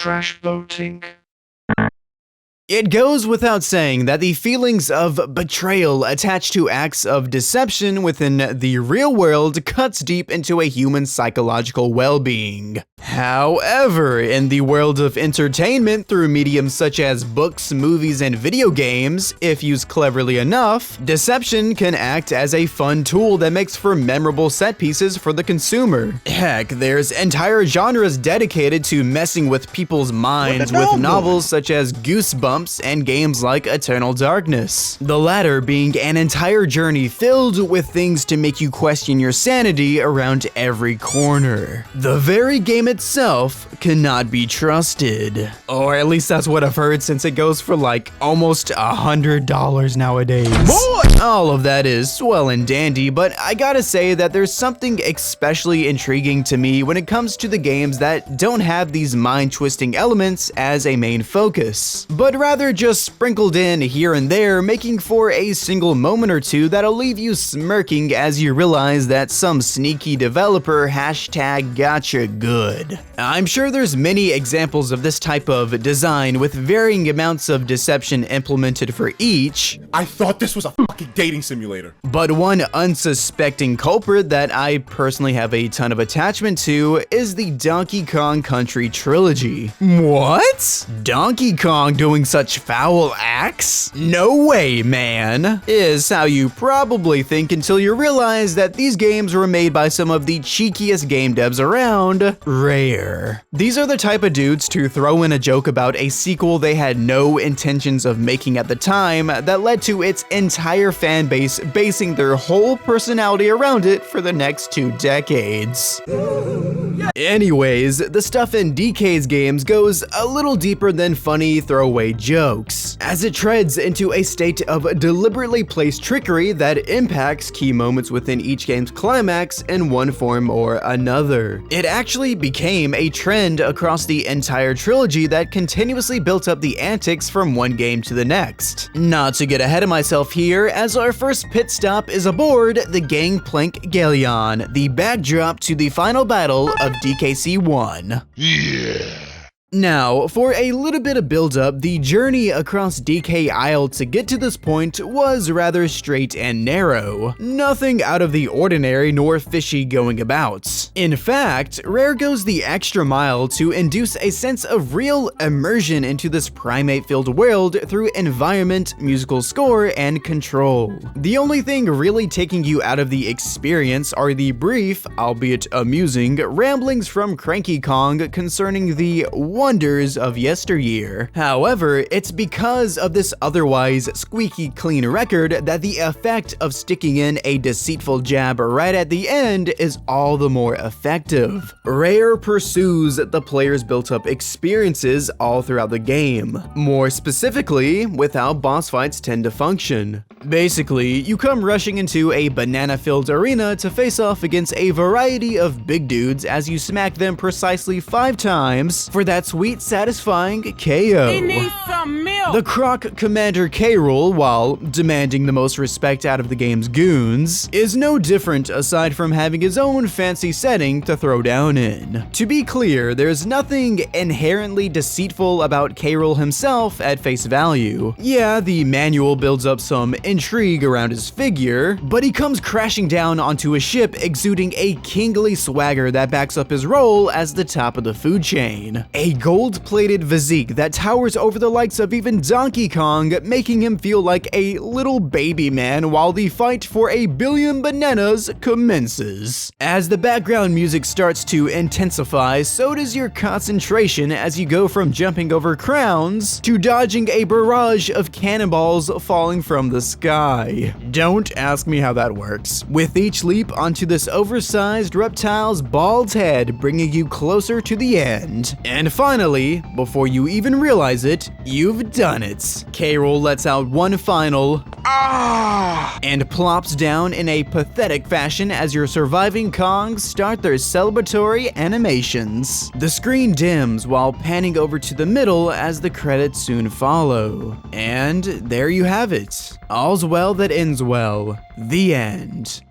trash boating. It goes without saying that the feelings of betrayal attached to acts of deception within the real world cuts deep into a human's psychological well-being. However, in the world of entertainment through mediums such as books, movies, and video games, if used cleverly enough, deception can act as a fun tool that makes for memorable set pieces for the consumer. Heck, there's entire genres dedicated to messing with people's minds with novels such as Goosebumps and games like Eternal Darkness. The latter being an entire journey filled with things to make you question your sanity around every corner. The very game itself cannot be trusted. Or at least that's what I've heard, since it goes for like almost $100 nowadays. Boy! All of that is well and dandy, but I gotta say that there's something especially intriguing to me when it comes to the games that don't have these mind-twisting elements as a main focus, but rather just sprinkled in here and there, making for a single moment or two that'll leave you smirking as you realize that some sneaky developer #gotcha good. I'm sure there's many examples of this type of design with varying amounts of deception implemented for each. I thought this was a fucking dating simulator. But one unsuspecting culprit that I personally have a ton of attachment to is the Donkey Kong Country trilogy. What? Donkey Kong doing such foul acts? No way, man, is how you probably think until you realize that these games were made by some of the cheekiest game devs around, Rare. These are the type of dudes to throw in a joke about a sequel they had no intentions of making at the time that led to its entire fan base basing their whole personality around it for the next 2 decades. Anyways, the stuff in DK's games goes a little deeper than funny throwaway jokes, as it treads into a state of deliberately placed trickery that impacts key moments within each game's climax in one form or another. It actually became a trend across the entire trilogy that continuously built up the antics from one game to the next. Not to get ahead of myself here, as our first pit stop is aboard the Gangplank Galleon, the backdrop to the final battle of DKC 1. Yeah. Now, for a little bit of build-up, the journey across DK Isle to get to this point was rather straight and narrow. Nothing out of the ordinary nor fishy going about. In fact, Rare goes the extra mile to induce a sense of real immersion into this primate-filled world through environment, musical score, and control. The only thing really taking you out of the experience are the brief, albeit amusing, ramblings from Cranky Kong concerning the wonders of yesteryear. However, it's because of this otherwise squeaky clean record that the effect of sticking in a deceitful jab right at the end is all the more effective. Rare pursues the player's built-up experiences all throughout the game, more specifically with how boss fights tend to function. Basically, you come rushing into a banana-filled arena to face off against a variety of big dudes as you smack them precisely 5 times for that sweet, satisfying KO. He needs some milk. The Croc Commander K. Rool, while demanding the most respect out of the game's goons, is no different aside from having his own fancy setting to throw down in. To be clear, there's nothing inherently deceitful about K. Rool himself at face value. Yeah, the manual builds up some intrigue around his figure, but he comes crashing down onto a ship exuding a kingly swagger that backs up his role as the top of the food chain. A gold-plated physique that towers over the likes of even Donkey Kong, making him feel like a little baby man while the fight for a billion bananas commences. As the background music starts to intensify, so does your concentration as you go from jumping over crowns to dodging a barrage of cannonballs falling from the sky. Don't ask me how that works, with each leap onto this oversized reptile's bald head bringing you closer to the end. And finally, before you even realize it, you've done it. K. Rool lets out one final "ah" and plops down in a pathetic fashion as your surviving Kongs start their celebratory animations. The screen dims while panning over to the middle as the credits soon follow. And there you have it. All's well that ends well. The end.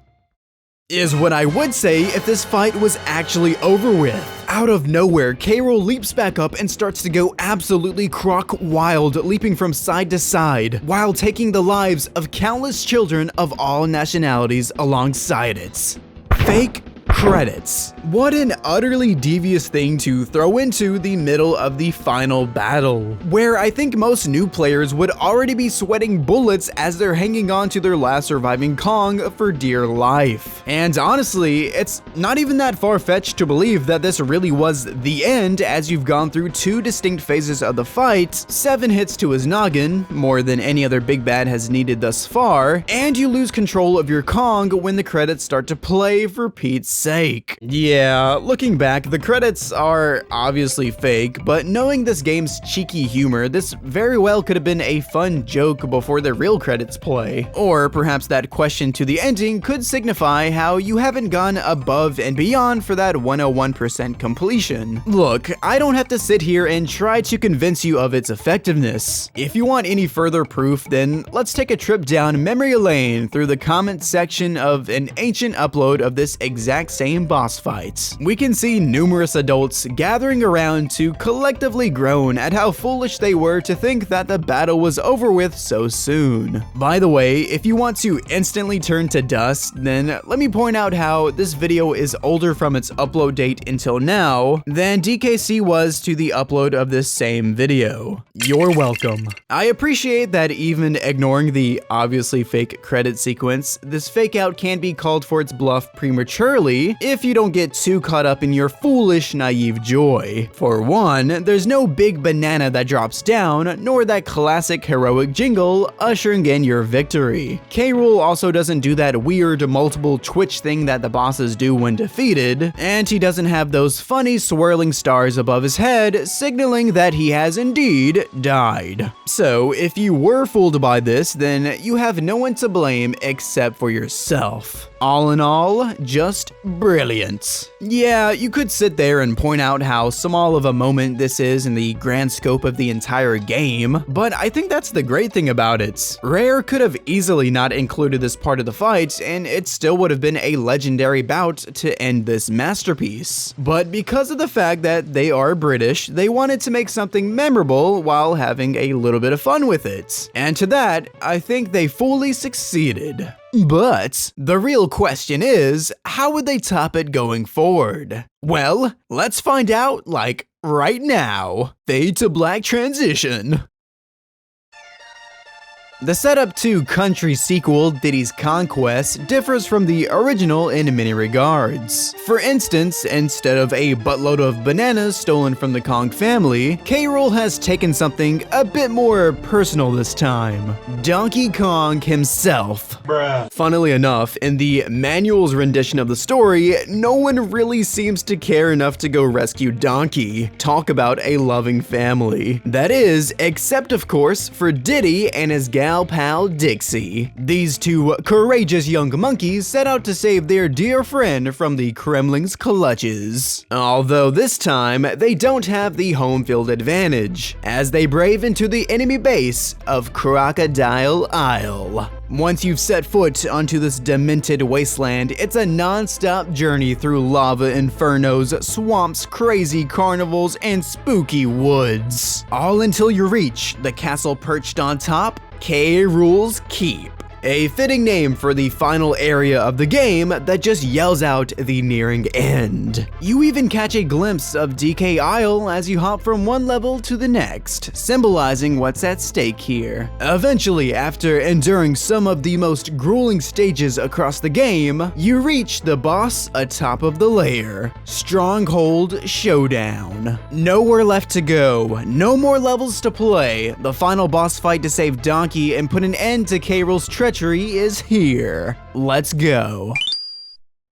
Is what I would say if this fight was actually over with. Out of nowhere, K. Rool leaps back up and starts to go absolutely croc wild, leaping from side to side, while taking the lives of countless children of all nationalities alongside it. Fake credits. What an utterly devious thing to throw into the middle of the final battle, where I think most new players would already be sweating bullets as they're hanging on to their last surviving Kong for dear life. And honestly, it's not even that far-fetched to believe that this really was the end, as you've gone through 2 distinct phases of the fight, 7 hits to his noggin, more than any other big bad has needed thus far, and you lose control of your Kong when the credits start to play, for Pete's sake. Yeah, looking back, the credits are obviously fake, but knowing this game's cheeky humor, this very well could have been a fun joke before the real credits play. Or perhaps that question to the ending could signify how you haven't gone above and beyond for that 101% completion. Look, I don't have to sit here and try to convince you of its effectiveness. If you want any further proof, then let's take a trip down memory lane through the comment section of an ancient upload of this exact same boss fight. We can see numerous adults gathering around to collectively groan at how foolish they were to think that the battle was over with so soon. By the way, if you want to instantly turn to dust, then let me point out how this video is older from its upload date until now than DKC was to the upload of this same video. You're welcome. I appreciate that even ignoring the obviously fake credit sequence, this fake out can be called for its bluff prematurely if you don't get too caught up in your foolish, naive joy. For one, there's no big banana that drops down, nor that classic heroic jingle ushering in your victory. K. Rool also doesn't do that weird multiple twitch thing that the bosses do when defeated, and he doesn't have those funny swirling stars above his head signaling that he has indeed died. So if you were fooled by this, then you have no one to blame except for yourself. All in all, just brilliant. Yeah, you could sit there and point out how small of a moment this is in the grand scope of the entire game, but I think that's the great thing about it. Rare could have easily not included this part of the fight, and it still would have been a legendary bout to end this masterpiece. But because of the fact that they are British, they wanted to make something memorable while having a little bit of fun with it. And to that, I think they fully succeeded. But the real question is, how would they top it going forward? Well, let's find out, like, right now. Fade to black transition. The setup to Country's sequel, Diddy's Conquest, differs from the original in many regards. For instance, instead of a buttload of bananas stolen from the Kong family, K. Rool has taken something a bit more personal this time. Donkey Kong himself. Bruh. Funnily enough, in the manual's rendition of the story, no one really seems to care enough to go rescue Donkey. Talk about a loving family. That is, except of course for Diddy and his gal pal Dixie. These two courageous young monkeys set out to save their dear friend from the Kremlin's clutches. Although this time, they don't have the home field advantage, as they brave into the enemy base of Crocodile Isle. Once you've set foot onto this demented wasteland, it's a non-stop journey through lava infernos, swamps, crazy carnivals, and spooky woods. All until you reach the castle perched on top, K. Rool's Keep. A fitting name for the final area of the game that just yells out the nearing end. You even catch a glimpse of DK Isle as you hop from one level to the next, symbolizing what's at stake here. Eventually, after enduring some of the most grueling stages across the game, you reach the boss atop of the layer, Stronghold Showdown. Nowhere left to go, no more levels to play. The final boss fight to save Donkey and put an end to K. Rool's treachery is here. Let's go.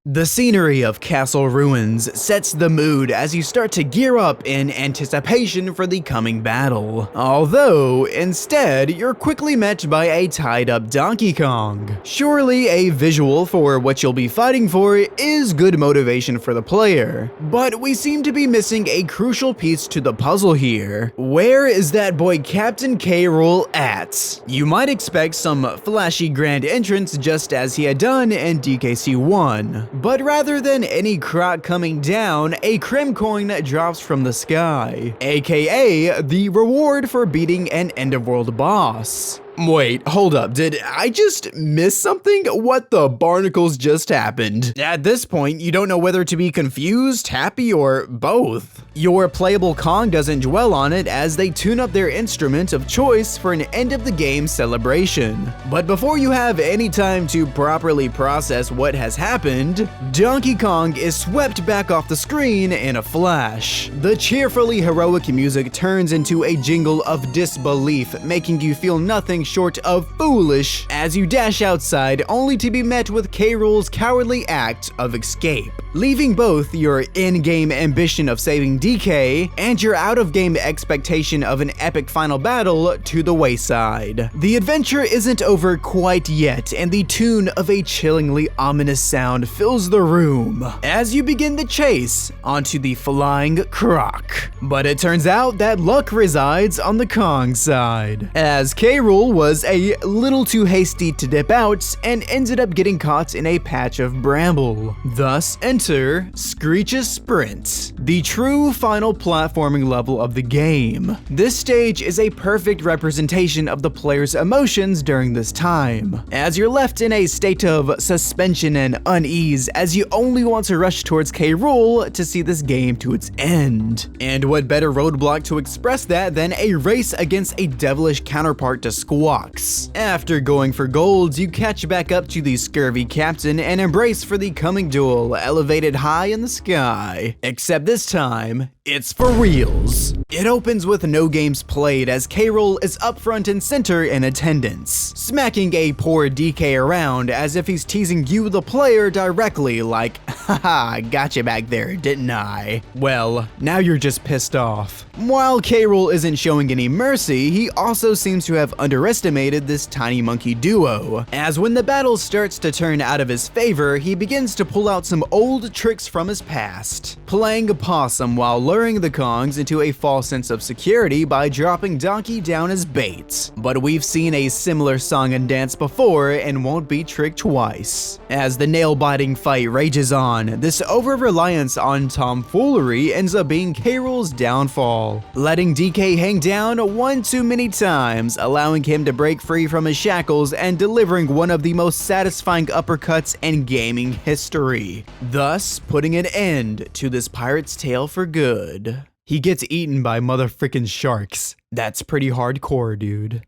The scenery of Castle Ruins sets the mood as you start to gear up in anticipation for the coming battle. Although, instead, you're quickly met by a tied-up Donkey Kong. Surely a visual for what you'll be fighting for is good motivation for the player, but we seem to be missing a crucial piece to the puzzle here. Where is that boy Captain K. Rool at? You might expect some flashy grand entrance just as he had done in DKC 1. But rather than any croc coming down, a crim coin drops from the sky, aka the reward for beating an end-of-world boss. Wait, hold up, did I just miss something? What the barnacles just happened? At this point, you don't know whether to be confused, happy, or both. Your playable Kong doesn't dwell on it as they tune up their instrument of choice for an end-of-the-game celebration. But before you have any time to properly process what has happened, Donkey Kong is swept back off the screen in a flash. The cheerfully heroic music turns into a jingle of disbelief, making you feel nothing short of foolish as you dash outside only to be met with K. Rool's cowardly act of escape, leaving both your in-game ambition of saving DK and your out-of-game expectation of an epic final battle to the wayside. The adventure isn't over quite yet, and the tune of a chillingly ominous sound fills the room as you begin the chase onto the flying croc. But it turns out that luck resides on the Kong side, as K. Rool was a little too hasty to dip out and ended up getting caught in a patch of bramble. Thus enter Screech's Sprint, the true final platforming level of the game. This stage is a perfect representation of the player's emotions during this time, as you're left in a state of suspension and unease as you only want to rush towards K. Rool to see this game to its end. And what better roadblock to express that than a race against a devilish counterpart to Squawks. After going for golds, you catch back up to the scurvy captain and embrace for the coming duel, elevated high in the sky. Except this time, it's for reals. It opens with no games played as K. Rool is up front and center in attendance, smacking a poor DK around as if he's teasing you, the player, directly like, haha, gotcha back there, didn't I? Well, now you're just pissed off. While K. Rool isn't showing any mercy, he also seems to have underestimated this tiny monkey duo, as when the battle starts to turn out of his favor, he begins to pull out some old tricks from his past, playing a possum while luring the Kongs into a false sense of security by dropping Donkey down as bait. But we've seen a similar song and dance before and won't be tricked twice. As the nail-biting fight rages on, this over-reliance on tomfoolery ends up being K. Rool's downfall, letting DK hang down one too many times, allowing him to break free from his shackles and delivering one of the most satisfying uppercuts in gaming history, thus putting an end to this pirate's tale for good. He gets eaten by motherfrickin' sharks. That's pretty hardcore, dude.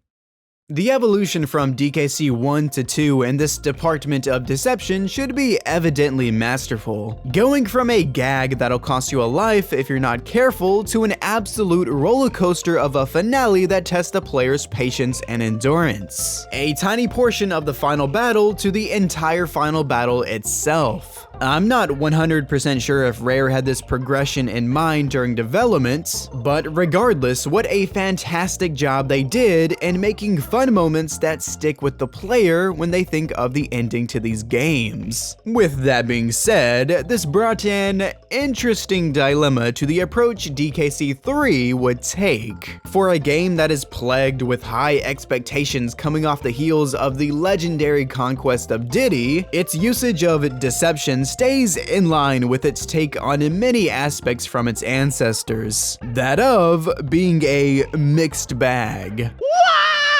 The evolution from DKC 1 to 2 in this department of deception should be evidently masterful, going from a gag that'll cost you a life if you're not careful to an absolute roller coaster of a finale that tests the player's patience and endurance. A tiny portion of the final battle to the entire final battle itself. I'm not 100% sure if Rare had this progression in mind during development, but regardless, what a fantastic job they did in making fun moments that stick with the player when they think of the ending to these games. With that being said, this brought an interesting dilemma to the approach DKC 3 would take. For a game that is plagued with high expectations coming off the heels of the legendary conquest of Diddy, its usage of deception stays in line with its take on many aspects from its ancestors, that of being a mixed bag.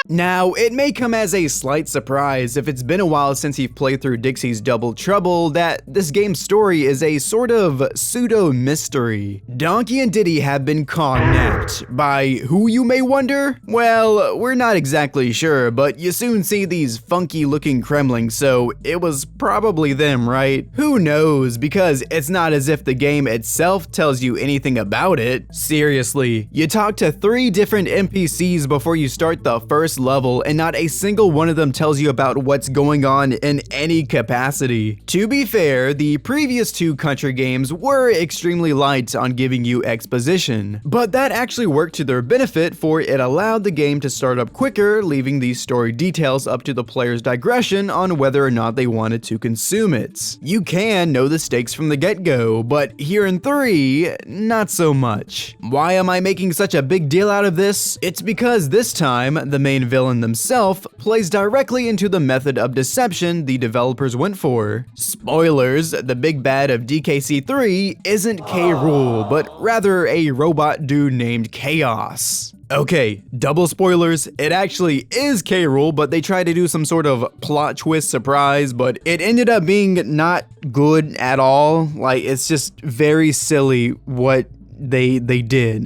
Now, it may come as a slight surprise if it's been a while since you've played through Dixie's Double Trouble that this game's story is a sort of pseudo-mystery. Donkey and Diddy have been Kong-napped. By who, you may wonder? Well, we're not exactly sure, but you soon see these funky-looking Kremlings, so it was probably them, right? Who knows, because it's not as if the game itself tells you anything about it. Seriously, you talk to 3 different NPCs before you start the first level, and not a single one of them tells you about what's going on in any capacity. To be fair, the previous 2 country games were extremely light on giving you exposition, but that actually worked to their benefit, for it allowed the game to start up quicker, leaving these story details up to the player's digression on whether or not they wanted to consume it. You can know the stakes from the get-go, but here in 3, not so much. Why am I making such a big deal out of this? It's because this time, the main main villain themselves plays directly into the method of deception the developers went for. Spoilers, the big bad of DKC3 isn't K. Rool, but rather a robot dude named Chaos. Okay, double spoilers, it actually is K. Rool, but they tried to do some sort of plot twist surprise, but it ended up being not good at all. Like, it's just very silly what they did.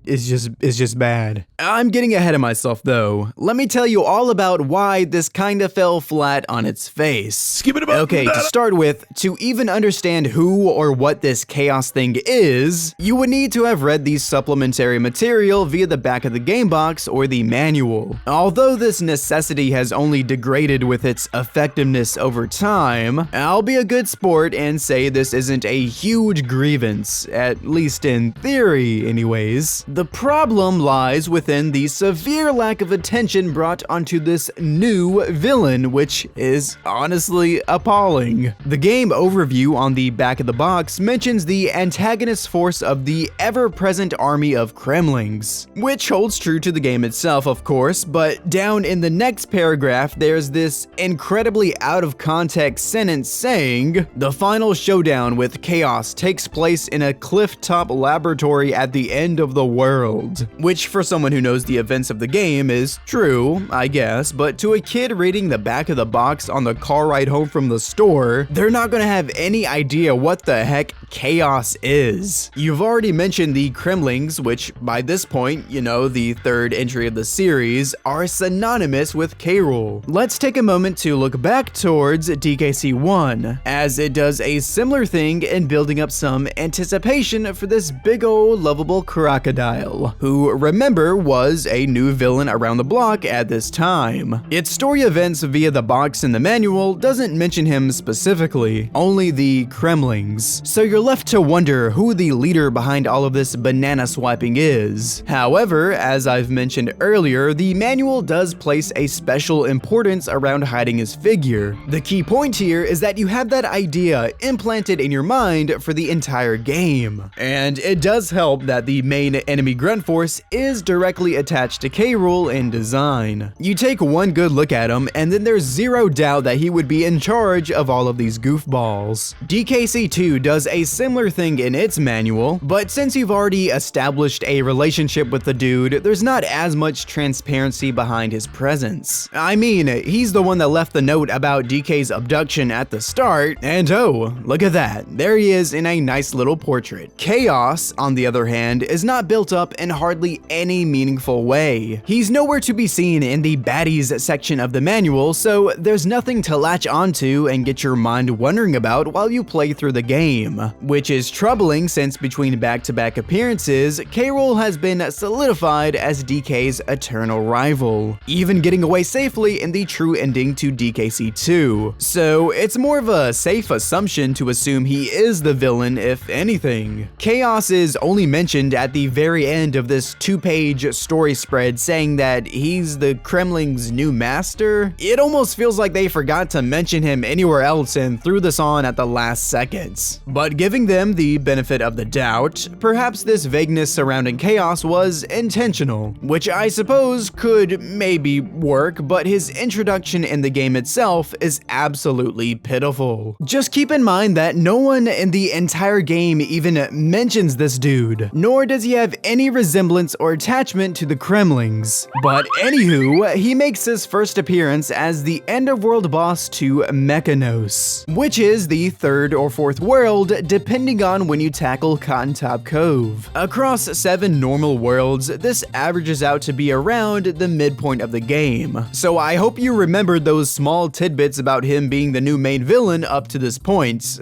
It's just bad. I'm getting ahead of myself though. Let me tell you all about why this kinda fell flat on its face. Skip it about Okay, to start with, to even understand who or what this chaos thing is, you would need to have read the supplementary material via the back of the game box or the manual. Although this necessity has only degraded with its effectiveness over time, I'll be a good sport and say this isn't a huge grievance, at least in theory anyways. The problem lies within the severe lack of attention brought onto this new villain, which is honestly appalling. The game overview on the back of the box mentions the antagonist force of the ever-present army of Kremlings, which holds true to the game itself, of course, but down in the next paragraph, there's this incredibly out-of-context sentence saying, "The final showdown with Chaos takes place in a cliff-top laboratory at the end of the world," which for someone who knows the events of the game is true, I guess, but to a kid reading the back of the box on the car ride home from the store, they're not gonna have any idea what the heck Chaos is. You've already mentioned the Kremlings, which by this point, you know, the third entry of the series, are synonymous with K. Rool. Let's take a moment to look back towards DKC1, as it does a similar thing in building up some anticipation for this big ol' lovable crocodile, who, remember, was a new villain around the block at this time. Its story events via the box in the manual doesn't mention him specifically, only the Kremlings, so you're left to wonder who the leader behind all of this banana swiping is. However, as I've mentioned earlier, the manual does place a special importance around hiding his figure. The key point here is that you have that idea implanted in your mind for the entire game, and it does help that the main enemy grunt force is directly attached to K. Rool in design. You take one good look at him, and then there's zero doubt that he would be in charge of all of these goofballs. DKC2 does a similar thing in its manual, but since you've already established a relationship with the dude, there's not as much transparency behind his presence. I mean, he's the one that left the note about DK's abduction at the start, and oh, look at that, there he is in a nice little portrait. Chaos, on the other hand, is not built up in hardly any meaningful way. He's nowhere to be seen in the baddies section of the manual, so there's nothing to latch onto and get your mind wondering about while you play through the game, which is troubling since between back-to-back appearances, K. Rool has been solidified as DK's eternal rival, even getting away safely in the true ending to DKC2. So it's more of a safe assumption to assume he is the villain if anything. Chaos is only mentioned at the very end of this 2-page story spread saying that he's the Kremling's new master. It almost feels like they forgot to mention him anywhere else and threw this on at the last seconds. But giving them the benefit of the doubt, perhaps this vagueness surrounding Chaos was intentional, which I suppose could maybe work, but his introduction in the game itself is absolutely pitiful. Just keep in mind that no one in the entire game even mentions this dude, nor does he have any resemblance or attachment to the Kremlings. But anywho, he makes his first appearance as the end-of-world boss to Mechanos, which is the third or fourth world depending on when you tackle Cotton Top Cove. Across 7 normal worlds, this averages out to be around the midpoint of the game, so I hope you remembered those small tidbits about him being the new main villain up to this point,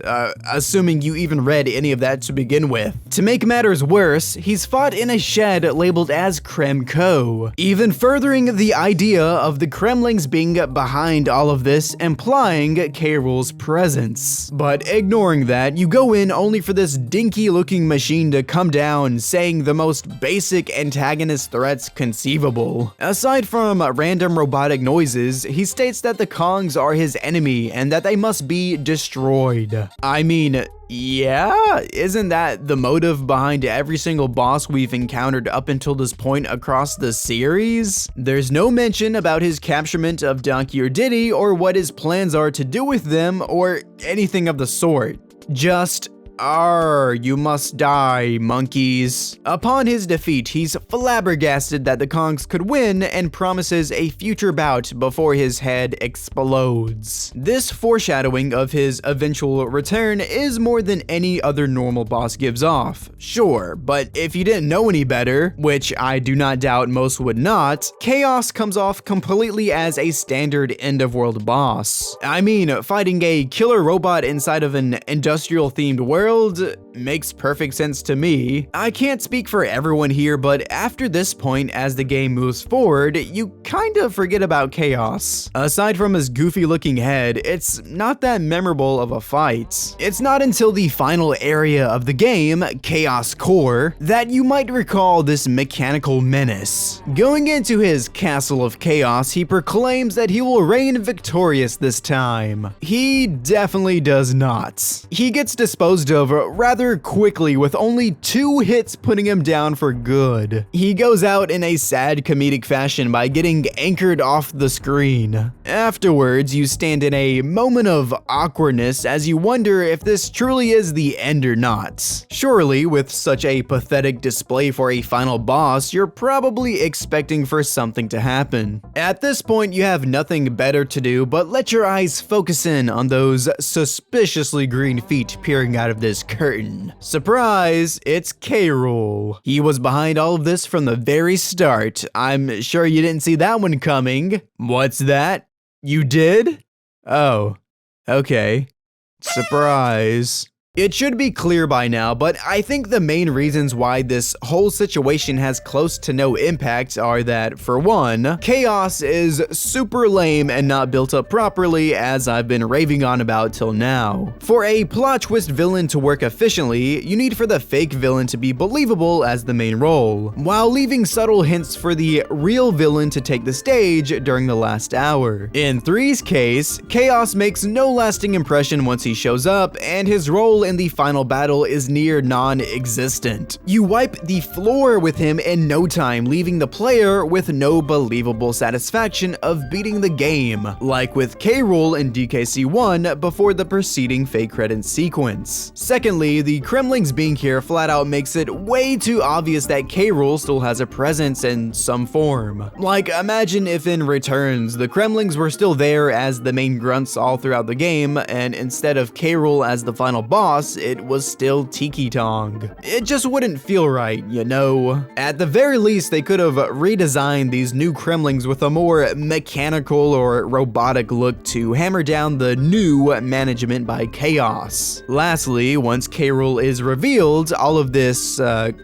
assuming you even read any of that to begin with. To make matters worse, he's fought in a shed labeled as Kremco, even furthering the idea of the Kremlings being behind all of this, implying K. Rool's presence. But ignoring that, you go win only for this dinky looking machine to come down saying the most basic antagonist threats conceivable. Aside from random robotic noises, he states that the Kongs are his enemy and that they must be destroyed. I mean, yeah, isn't that the motive behind every single boss we've encountered up until this point across the series? There's no mention about his capturement of Donkey or Diddy or what his plans are to do with them or anything of the sort. Just, you must die, monkeys. Upon his defeat, he's flabbergasted that the Kongs could win and promises a future bout before his head explodes. This foreshadowing of his eventual return is more than any other normal boss gives off, sure, but if you didn't know any better, which I do not doubt most would not, Chaos comes off completely as a standard end-of-world boss. I mean, fighting a killer robot inside of an industrial-themed world makes perfect sense to me. I can't speak for everyone here, but after this point, as the game moves forward, you kind of forget about Chaos. Aside from his goofy looking head, it's not that memorable of a fight. It's not until the final area of the game, Chaos Core, that you might recall this mechanical menace. Going into his Castle of Chaos, he proclaims that he will reign victorious this time. He definitely does not. He gets disposed of rather quickly with only 2 hits putting him down for good. He goes out in a sad comedic fashion by getting anchored off the screen. Afterwards, you stand in a moment of awkwardness as you wonder if this truly is the end or not. Surely, with such a pathetic display for a final boss, you're probably expecting for something to happen. At this point, you have nothing better to do but let your eyes focus in on those suspiciously green feet peering out of this curtain. Surprise, it's K. Rool. He was behind all of this from the very start. I'm sure you didn't see that one coming. What's that? You did? Oh, okay. Surprise. It should be clear by now, but I think the main reasons why this whole situation has close to no impact are that, for one, Chaos is super lame and not built up properly, as I've been raving on about till now. For a plot twist villain to work efficiently, you need for the fake villain to be believable as the main role, while leaving subtle hints for the real villain to take the stage during the last hour. In 3's case, Chaos makes no lasting impression once he shows up, and his role in the final battle is near non-existent. You wipe the floor with him in no time, leaving the player with no believable satisfaction of beating the game, like with K. Rool in DKC 1 before the preceding fake credits sequence. Secondly, the Kremlings being here flat out makes it way too obvious that K. Rool still has a presence in some form. Like, imagine if in Returns, the Kremlings were still there as the main grunts all throughout the game, and instead of K. Rool as the final boss, it was still Tiki Tong. It just wouldn't feel right, you know? At the very least, they could have redesigned these new Kremlings with a more mechanical or robotic look to hammer down the new management by Chaos. Lastly, once K. Rool is revealed, all of this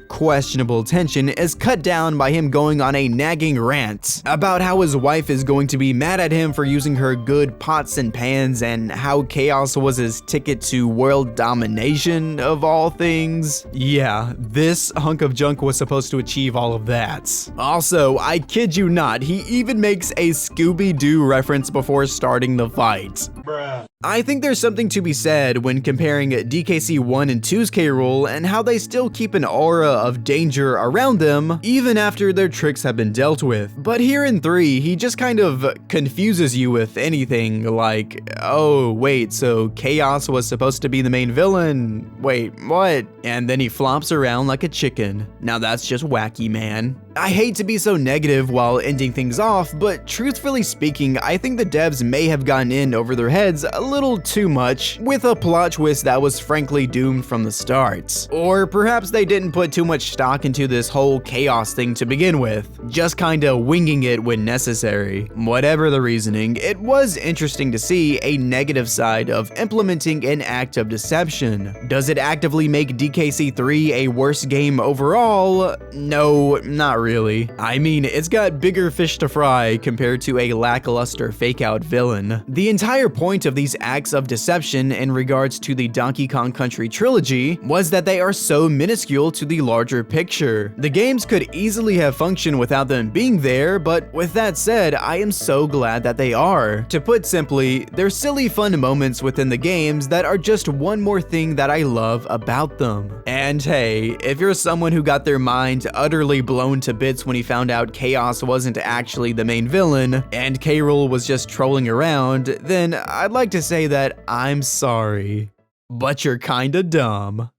questionable tension is cut down by him going on a nagging rant about how his wife is going to be mad at him for using her good pots and pans and how Chaos was his ticket to world domination of all things. Yeah, this hunk of junk was supposed to achieve all of that. Also, I kid you not, he even makes a Scooby-Doo reference before starting the fight. Bruh. I think there's something to be said when comparing DKC 1 and 2's K. Rool and how they still keep an aura of danger around them even after their tricks have been dealt with. But here in 3, he just kind of confuses you with anything like, oh wait, so Chaos was supposed to be the main villain? Wait, what? And then he flops around like a chicken. Now that's just wacky, man. I hate to be so negative while ending things off, but truthfully speaking, I think the devs may have gotten in over their heads a little too much with a plot twist that was frankly doomed from the start. Or perhaps they didn't put too much stock into this whole Chaos thing to begin with, just kinda winging it when necessary. Whatever the reasoning, it was interesting to see a negative side of implementing an act of deception. Does it actively make DKC 3 a worse game overall? No, not really. really. I mean, it's got bigger fish to fry compared to a lackluster fake-out villain. The entire point of these acts of deception in regards to the Donkey Kong Country trilogy was that they are so minuscule to the larger picture. The games could easily have functioned without them being there, but with that said, I am so glad that they are. To put simply, they're silly fun moments within the games that are just one more thing that I love about them. And hey, if you're someone who got their mind utterly blown to bits when he found out Chaos wasn't actually the main villain, and K. Rool was just trolling around, then I'd like to say that I'm sorry. But you're kinda dumb.